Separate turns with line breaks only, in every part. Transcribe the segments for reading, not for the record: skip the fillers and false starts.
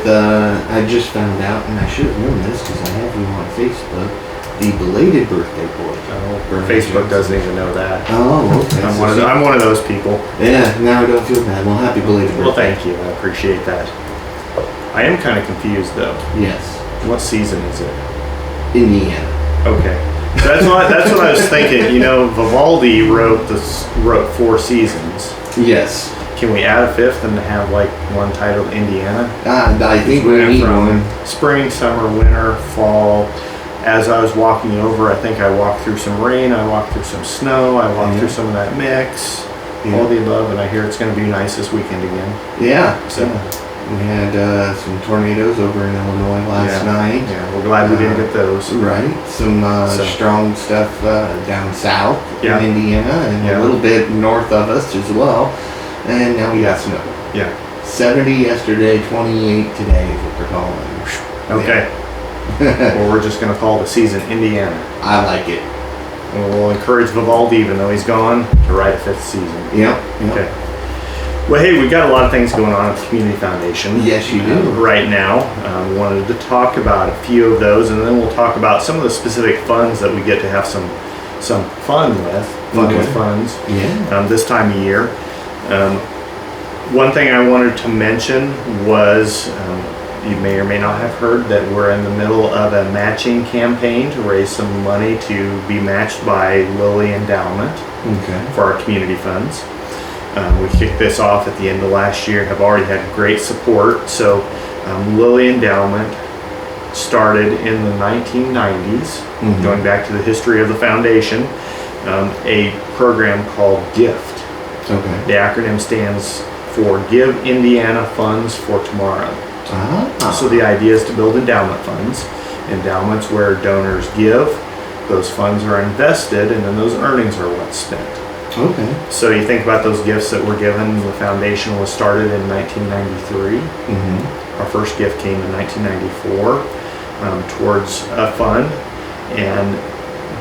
with, I just found out, and I should have known this because I have you on Facebook, the belated birthday boy.
Oh, Facebook doesn't even know that.
Oh, okay.
I'm one of those people.
Yeah, now I don't feel bad. Well, happy belated birthday.
Well, thank you. I appreciate that. I am kind of confused, though.
Yes.
What season is it?
Indiana.
Okay. So that's what I was thinking. You know, Vivaldi wrote 4 seasons.
Yes.
Can we add a 5th and have like one titled Indiana?
I think we need one.
Spring, summer, winter, fall. As I was walking over, I think I walked through some rain, I walked through some snow, I walked through some of that mix, all the above, and I hear it's going to be nice this weekend again.
Yeah.
So
we had some tornadoes over in Illinois last night.
Yeah, we're glad we didn't get those.
Right. Some strong stuff down south in Indiana and a little bit north of us as well. And now we got snow.
Yeah.
70 yesterday, 28 today is what they're calling.
Okay. Well, we're just going to call the season Indiana.
I like it.
And we'll encourage Vivaldi, even though he's gone, to write a 5th season.
Yep.
Okay. Well, hey, we've got a lot of things going on at the Community Foundation.
Yes, you do.
Right now. We wanted to talk about a few of those, and then we'll talk about some of the specific funds that we get to have some fun with. With funds.
Yeah.
This time of year. One thing I wanted to mention was, you may or may not have heard that we're in the middle of a matching campaign to raise some money to be matched by Lilly Endowment for our community funds. We kicked this off at the end of last year, have already had great support. So Lilly Endowment started in the 1990s, going back to the history of the foundation, a program called GIFT.
Okay.
The acronym stands for Give Indiana Funds for Tomorrow. So the idea is to build endowment funds, endowments where donors give, those funds are invested, and then those earnings are what's spent.
Okay.
So you think about those gifts that were given. The foundation was started in 1993. Our first gift came in 1994 towards a fund, and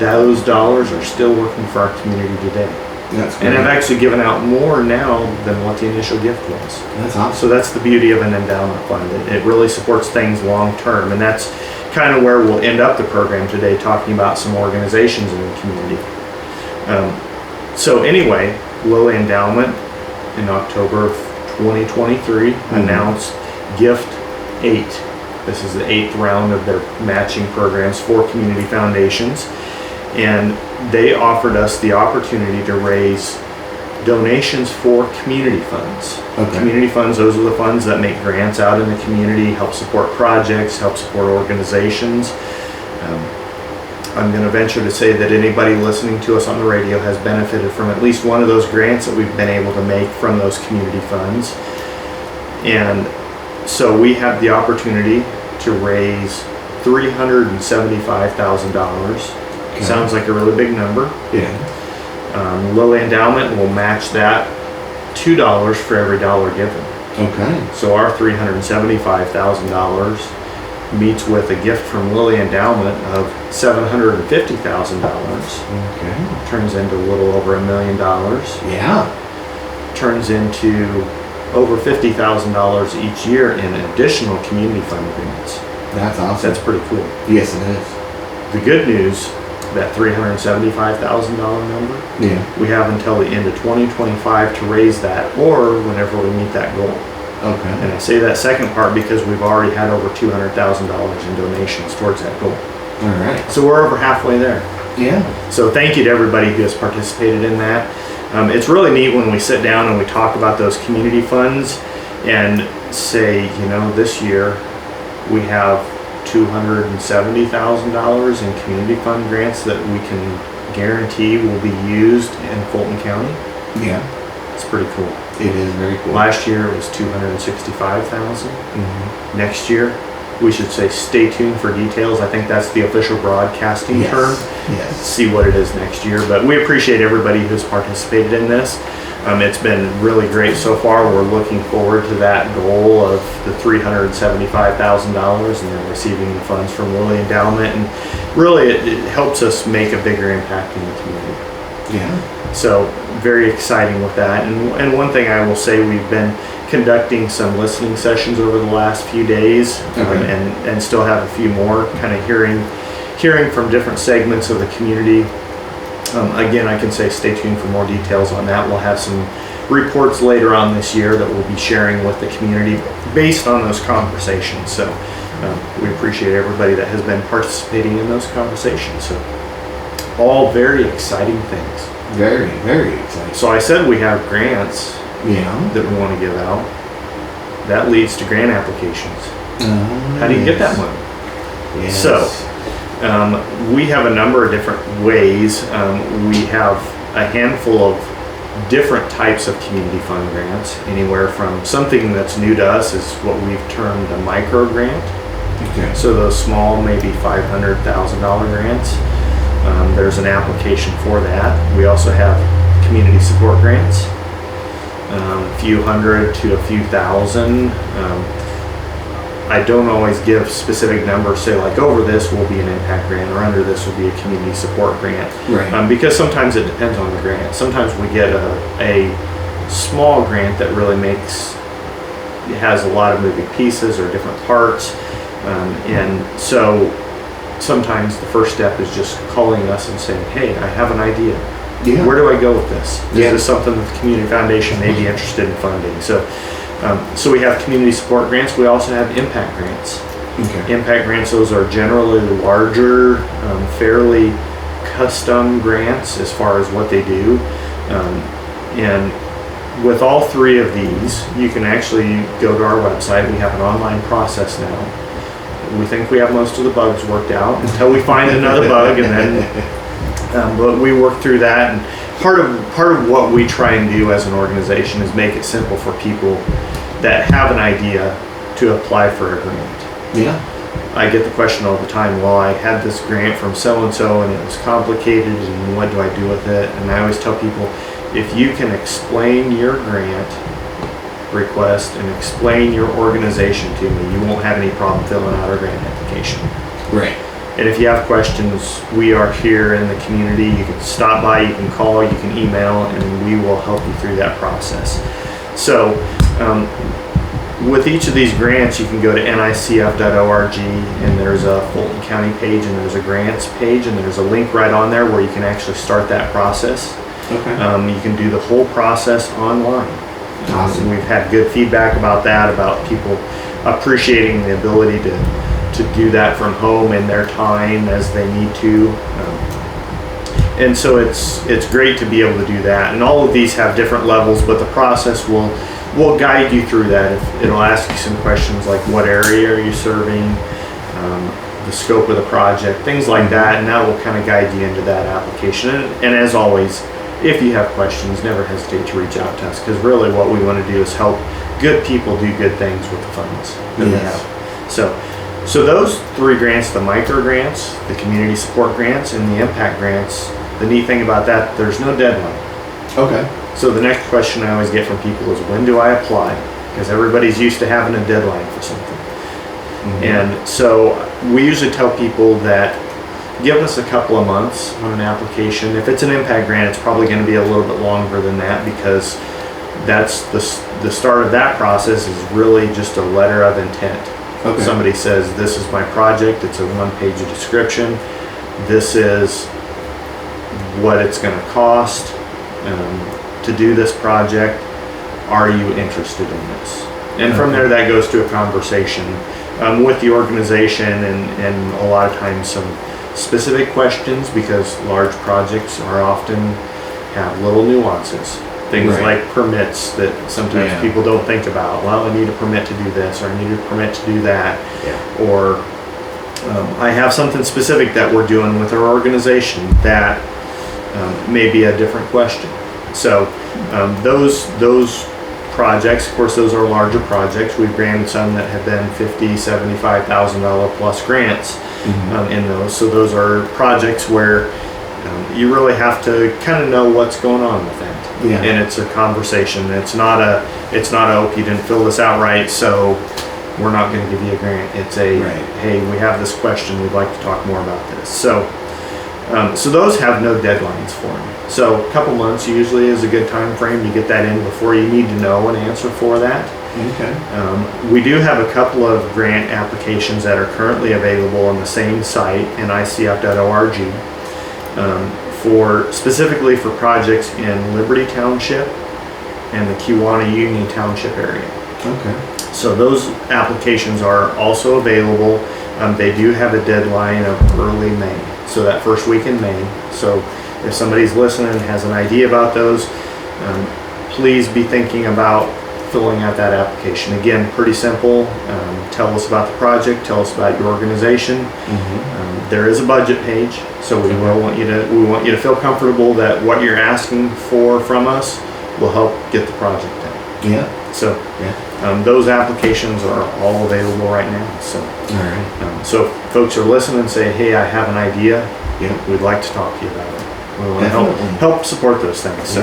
those dollars are still working for our community today.
That's great.
And I've actually given out more now than what the initial gift was.
That's awesome.
So that's the beauty of an endowment fund. It really supports things long term, and that's kind of where we'll end up the program today, talking about some organizations in the community. So anyway, Lilly Endowment in October of 2023 announced Gift 8. This is the 8th round of their matching programs for community foundations. And they offered us the opportunity to raise donations for community funds. Community funds, those are the funds that make grants out in the community, help support projects, help support organizations. I'm going to venture to say that anybody listening to us on the radio has benefited from at least one of those grants that we've been able to make from those community funds. And so we have the opportunity to raise $375,000. Sounds like a really big number.
Yeah.
Lilly Endowment will match that $2 for every dollar given.
Okay.
So our $375,000 meets with a gift from Lilly Endowment of $750,000.
Okay.
Turns into a little over $1 million.
Yeah.
Turns into over $50,000 each year in additional community fund agreements.
That's awesome.
That's pretty cool.
Yes, it is.
The good news, that $375,000 number, we have until the end of 2025 to raise that, or whenever we meet that goal.
Okay.
And I say that second part because we've already had over $200,000 in donations towards that goal.
All right.
So we're over halfway there.
Yeah.
So thank you to everybody who has participated in that. It's really neat when we sit down and we talk about those community funds and say, you know, this year we have $270,000 in community fund grants that we can guarantee will be used in Fulton County.
Yeah.
It's pretty cool.
It is very cool.
Last year it was $265,000. Next year, we should say stay tuned for details. I think that's the official broadcasting term.
Yes.
See what it is next year. But we appreciate everybody who's participated in this. It's been really great so far. We're looking forward to that goal of the $375,000 and then receiving the funds from Lilly Endowment. And really, it helps us make a bigger impact in the community.
Yeah.
So very exciting with that. And one thing I will say, we've been conducting some listening sessions over the last few days, and still have a few more, kind of hearing from different segments of the community. Again, I can say stay tuned for more details on that. We'll have some reports later on this year that we'll be sharing with the community based on those conversations. So we appreciate everybody that has been participating in those conversations. So all very exciting things.
Very, very exciting.
So I said we have grants that we want to give out. That leads to grant applications. How do you get that money?
Yes.
So we have a number of different ways. We have a handful of different types of community fund grants, anywhere from something that's new to us is what we've termed a micro grant.
Okay.
So those small, maybe $500,000 grants. There's an application for that. We also have community support grants, a few hundred to a few thousand. I don't always give specific numbers, say like over this will be an impact grant or under this will be a community support grant.
Right.
Because sometimes it depends on the grant. Sometimes we get a small grant that really it has a lot of moving pieces or different parts. And so sometimes the first step is just calling us and saying, hey, I have an idea.
Yeah.
Where do I go with this? Is
Yeah.
this something that the Community Foundation may be interested in funding? So we have community support grants. We also have impact grants.
Okay.
Impact grants, those are generally larger, fairly custom grants as far as what they do. And with all three of these, you can actually go to our website. We have an online process now. We think we have most of the bugs worked out until we find another bug, and then but we work through that. And part of what we try and do as an organization is make it simple for people that have an idea to apply for a grant.
Yeah.
I get the question all the time, well, I had this grant from so-and-so and it was complicated and what do I do with it? And I always tell people, if you can explain your grant request and explain your organization to me, you won't have any problem filling out our grant application.
Right.
And if you have questions, we are here in the community. You can stop by, you can call, you can email, and we will help you through that process. So with each of these grants, you can go to nicf.org, and there's a Fulton County page, and there's a grants page, and there's a link right on there where you can actually start that process.
Okay.
You can do the whole process online.
Awesome.
We've had good feedback about that, about people appreciating the ability to do that from home in their time as they need to. And so it's great to be able to do that. And all of these have different levels, but the process will guide you through that. It'll ask you some questions like what area are you serving, the scope of the project, things like that, and that will kind of guide you into that application. And as always, if you have questions, never hesitate to reach out to us, because really what we want to do is help good people do good things with the funds that we have. So those three grants, the micro grants, the community support grants, and the impact grants, the neat thing about that, there's no deadline.
Okay.
So the next question I always get from people is, when do I apply? Because everybody's used to having a deadline for something. Mm-hmm. And so we usually tell people that give us a couple of months on an application. If it's an impact grant, it's probably going to be a little bit longer than that, because that's the start of that process is really just a letter of intent.
Okay.
Somebody says, this is my project, it's a one-page description, this is what it's going to cost to do this project, are you interested in this? And from there, that goes to a conversation with the organization, and a lot of times some specific questions, because large projects are often have little nuances. Things like permits that sometimes people don't think about. Well, I need a permit to do this, or I need a permit to do that. Yeah. Or I have something specific that we're doing with our organization that may be a different question. So those projects, of course, those are larger projects. We've granted some that have been $50,000, $75,000 plus grants in those. So those are projects where you really have to kind of know what's going on with that. Yeah. And it's a conversation. It's not a oh, you didn't fill this out right, so we're not going to give you a grant. It's a hey, we have this question, we'd like to talk more about this. So so those have no deadlines for them. So a couple months usually is a good time frame to get that in before you need to know an answer for that.
Okay.
We do have a couple of grant applications that are currently available on the same site, nicf.org, specifically for projects in Liberty Township and the Kewanee Union Township area.
Okay.
So those applications are also available. They do have a deadline of early May, so that first week in May. So if somebody's listening and has an idea about those, please be thinking about filling out that application. Again, pretty simple. Tell us about the project. Tell us about your organization.
Mm-hmm.
There is a budget page, so we want you to feel comfortable that what you're asking for from us will help get the project done.
Yeah.
So
yeah.
Those applications are all available right now. So,
all right.
So if folks are listening and say, "Hey, I have an idea.
Yeah.
We'd like to talk to you about it." We want to help support those things. So,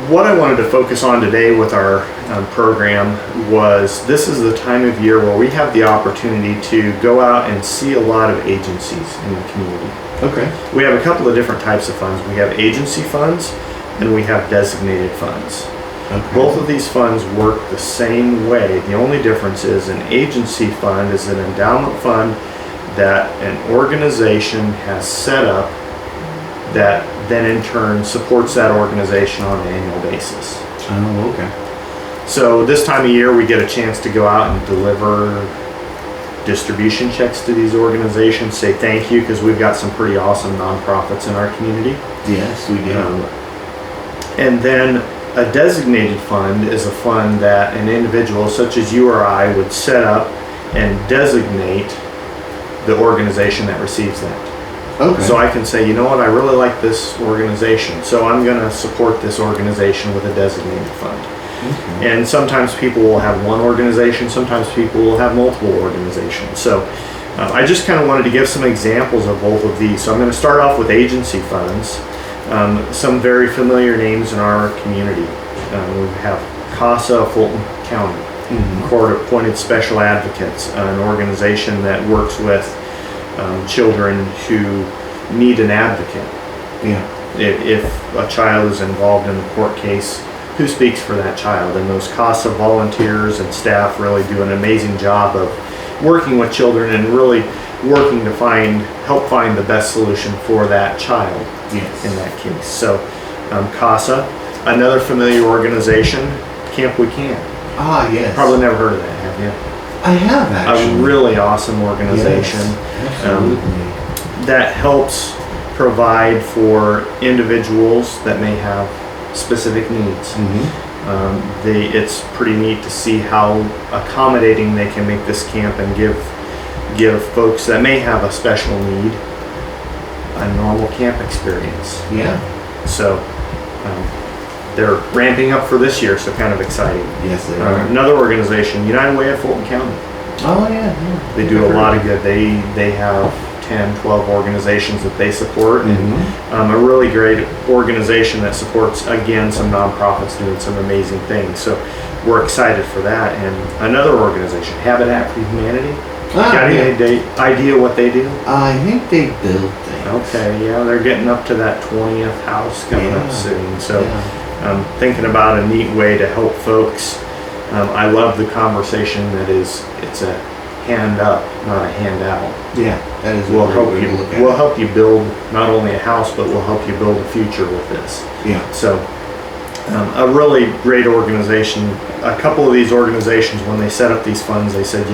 what I wanted to focus on today with our program was this is the time of year where we have the opportunity to go out and see a lot of agencies in the community.
Okay.
We have a couple of different types of funds. We have agency funds and we have designated funds.
Okay.
Both of these funds work the same way. The only difference is an agency fund is an endowment fund that an organization has set up that then in turn supports that organization on an annual basis.
Oh, okay.
So this time of year we get a chance to go out and deliver distribution checks to these organizations, say thank you, because we've got some pretty awesome nonprofits in our community.
Yes, we do.
And then a designated fund is a fund that an individual such as you or I would set up and designate the organization that receives that.
Okay.
So I can say, you know what, I really like this organization, so I'm going to support this organization with a designated fund.
Okay.
And sometimes people will have one organization, sometimes people will have multiple organizations. So I just kind of wanted to give some examples of both of these. So I'm going to start off with agency funds. Some very familiar names in our community. We have CASA of Fulton County, Court-appointed special advocates, an organization that works with children who need an advocate.
Yeah.
If a child is involved in a court case, who speaks for that child? And those CASA volunteers and staff really do an amazing job of working with children and really working to help find the best solution for that child.
Yes.
In that case. So CASA, another familiar organization, Camp We Can.
Ah, yes.
Probably never heard of that, have you?
I have actually.
A really awesome organization.
Yes, absolutely.
That helps provide for individuals that may have specific needs.
Mm-hmm.
It's pretty neat to see how accommodating they can make this camp and give folks that may have a special need a normal camp experience.
Yeah.
So they're ramping up for this year, so kind of exciting.
Yes, they are.
Another organization, United Way of Fulton County.
Oh, yeah.
They do a lot of good. They have 10, 12 organizations that they support, and a really great organization that supports, again, some nonprofits doing some amazing things. So we're excited for that. And another organization, Habitat for Humanity. Got any idea what they do?
I think they build things.
Okay, yeah, they're getting up to that 20th house coming up soon. So thinking about a neat way to help folks. I love the conversation that it's a hand up, not a handout.
Yeah, that is
We'll help you build not only a house, but we'll help you build a future with this.
Yeah.
So a really great organization. A couple of these organizations, when they set up these funds, they said,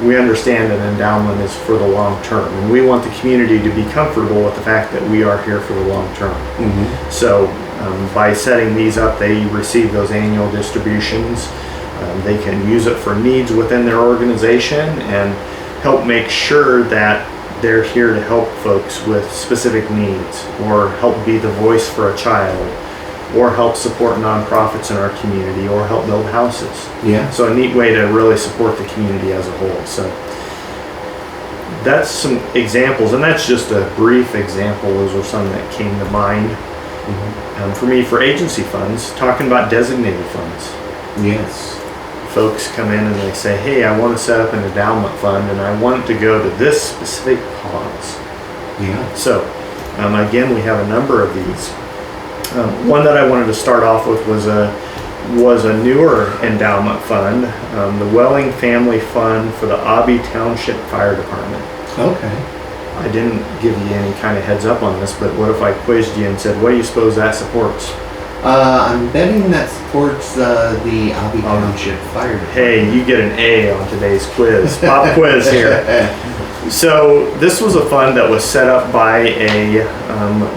we understand an endowment is for the long term, and we want the community to be comfortable with the fact that we are here for the long term.
Mm-hmm.
So by setting these up, they receive those annual distributions. They can use it for needs within their organization and help make sure that they're here to help folks with specific needs, or help be the voice for a child, or help support nonprofits in our community, or help build houses.
Yeah.
So a neat way to really support the community as a whole. So that's some examples, and that's just a brief example. Those were some that came to mind.
Mm-hmm.
For me, for agency funds, talking about designated funds.
Yes.
Folks come in and they say, hey, I want to set up an endowment fund and I want it to go to this specific cause.
Yeah.
So Again, we have a number of these. One that I wanted to start off with was a newer endowment fund, the Welling Family Fund for the Obby Township Fire Department.
Okay.
I didn't give you any kind of heads up on this, but what if I quizzed you and said, what do you suppose that supports?
I'm betting that supports the Obby Township Fire Department.
Hey, you get an A on today's quiz. Pop quiz here. So this was a fund that was set up by a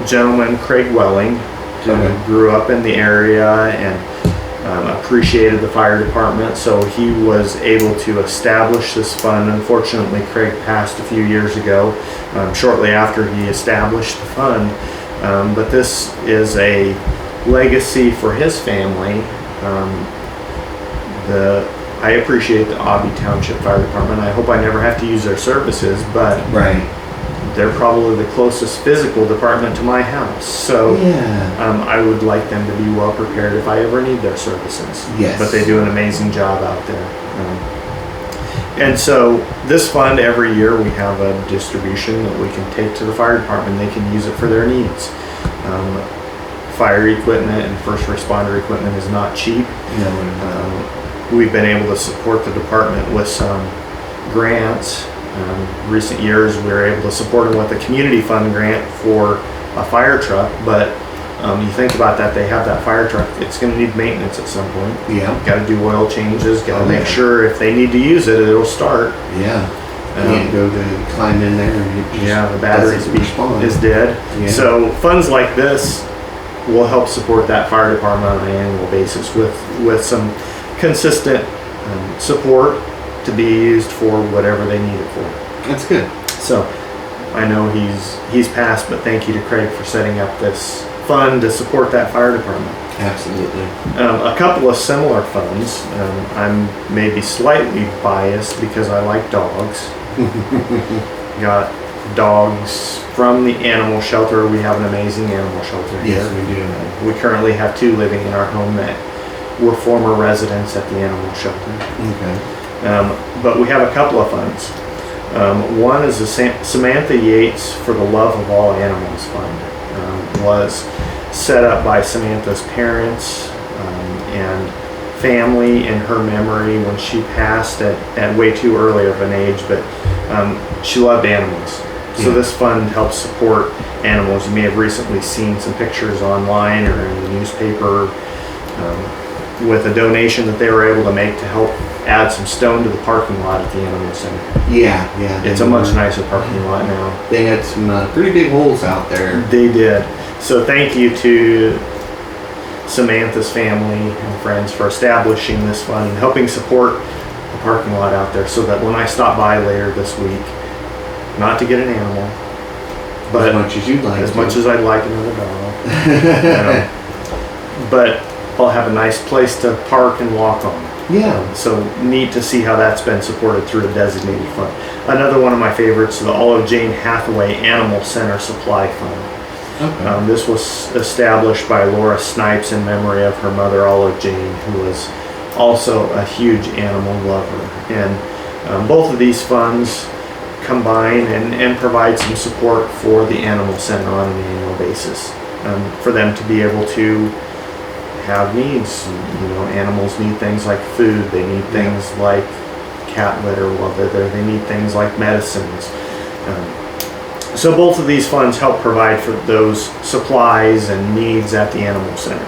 gentleman, Craig Welling, who grew up in the area and appreciated the fire department. So he was able to establish this fund. Unfortunately, Craig passed a few years ago, shortly after he established the fund. But this is a legacy for his family. I appreciate the Obby Township Fire Department. I hope I never have to use their services, but they're probably the closest physical department to my house. So I would like them to be well prepared if I ever need their services.
Yes.
But they do an amazing job out there. And so this fund, every year we have a distribution that we can take to the fire department. They can use it for their needs. Fire equipment and first responder equipment is not cheap. We've been able to support the department with some grants. Recent years we were able to support them with a community fund grant for a fire truck, but you think about that, they have that fire truck, it's going to need maintenance at some point. Got to do oil changes, got to make sure if they need to use it, it'll start.
Can't go to climb in there and it just
the battery is dead. So funds like this will help support that fire department on an annual basis with some consistent support to be used for whatever they need it for.
That's good.
So I know he's passed, but thank you to Craig for setting up this fund to support that fire department.
Absolutely.
A couple of similar funds. I'm maybe slightly biased because I like dogs. Got dogs from the animal shelter. We have an amazing animal shelter here.
Yes, we do.
We currently have 2 living in our home that were former residents at the animal shelter. But we have a couple of funds. One is the Samantha Yates for the Love of All Animals Fund. Was set up by Samantha's parents and family in her memory when she passed at way too early of an age, but she loved animals. So this fund helps support animals. You may have recently seen some pictures online or in the newspaper with a donation that they were able to make to help add some stone to the parking lot at the animal center. It's a much nicer parking lot now.
They had some pretty big holes out there.
They did. So thank you to Samantha's family and friends for establishing this fund and helping support the parking lot out there so that when I stop by later this week, not to get an animal, but
as much as you'd like,
as much as I'd like another dog, but I'll have a nice place to park and walk on. So neat to see how that's been supported through a designated fund. Another one of my favorites, the Olive Jane Hathaway Animal Center Supply Fund. This was established by Laura Snipes in memory of her mother, Olive Jane, who was also a huge animal lover. And both of these funds combine and provide some support for the animal center on an annual basis, for them to be able to have needs. Animals need things like food, they need things like cat litter while they're there, they need things like medicines. So both of these funds help provide for those supplies and needs at the animal center.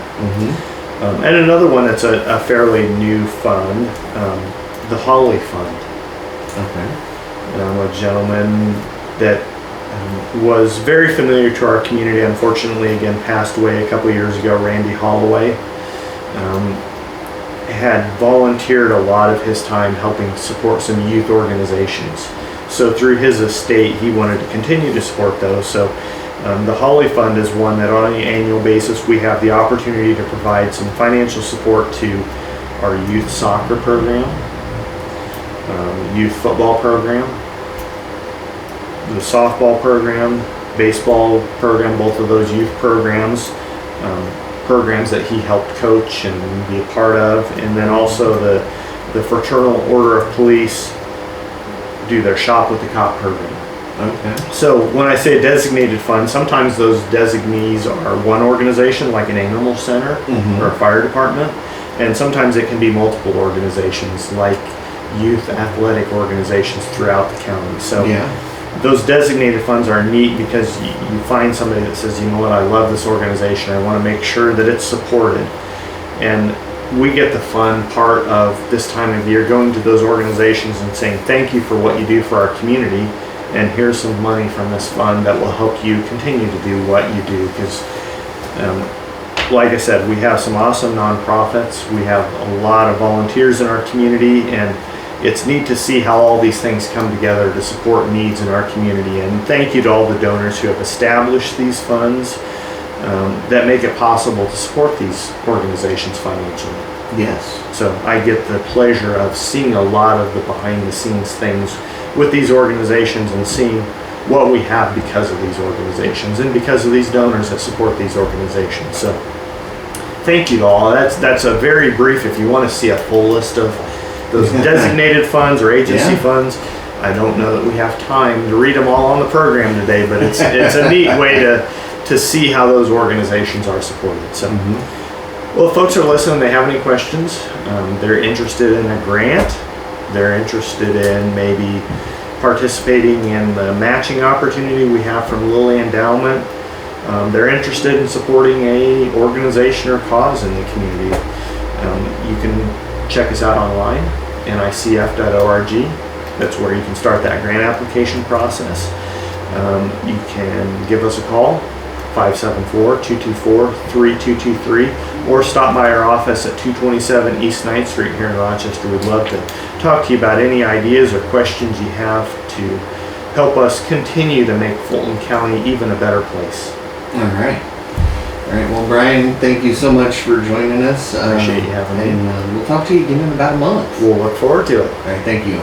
And another one that's a fairly new fund, the Holly Fund. A gentleman that was very familiar to our community, unfortunately again passed away a couple years ago, Randy Holloway. Had volunteered a lot of his time helping support some youth organizations. So through his estate, he wanted to continue to support those. So the Holly Fund is one that on an annual basis, we have the opportunity to provide some financial support to our youth soccer program, youth football program, the softball program, baseball program, both of those youth programs, programs that he helped coach and be a part of, and then also the Fraternal Order of Police do their Shop with the Cop program.
Okay.
So when I say designated fund, sometimes those designees are one organization, like an animal center
Mhm.
or a fire department, and sometimes it can be multiple organizations, like youth athletic organizations throughout the county. So
Yeah.
those designated funds are neat because you find somebody that says, you know what, I love this organization, I want to make sure that it's supported. And we get the fun part of this time of year going to those organizations and saying thank you for what you do for our community, and here's some money from this fund that will help you continue to do what you do. Because like I said, we have some awesome nonprofits, we have a lot of volunteers in our community, and it's neat to see how all these things come together to support needs in our community. And thank you to all the donors who have established these funds that make it possible to support these organizations financially.
Yes.
So I get the pleasure of seeing a lot of the behind the scenes things with these organizations and seeing what we have because of these organizations and because of these donors that support these organizations. So thank you to all. That's a very brief, if you want to see a full list of those designated funds or agency funds. I don't know that we have time to read them all on the program today, but it's a neat way to see how those organizations are supported. So, well, if folks are listening, they have any questions, they're interested in a grant, they're interested in maybe participating in the matching opportunity we have from Lilly Endowment, they're interested in supporting a organization or cause in the community, you can check us out online, nicf.org. That's where you can start that grant application process. You can give us a call, 574-224-3223, or stop by our office at 227 East 9th Street here in Rochester. We'd love to talk to you about any ideas or questions you have to help us continue to make Fulton County even a better place.
All right. All right. Well, Brian, thank you so much for joining us.
Appreciate you having me.
And we'll talk to you again in about a month.
We'll look forward to it.
All right. Thank you.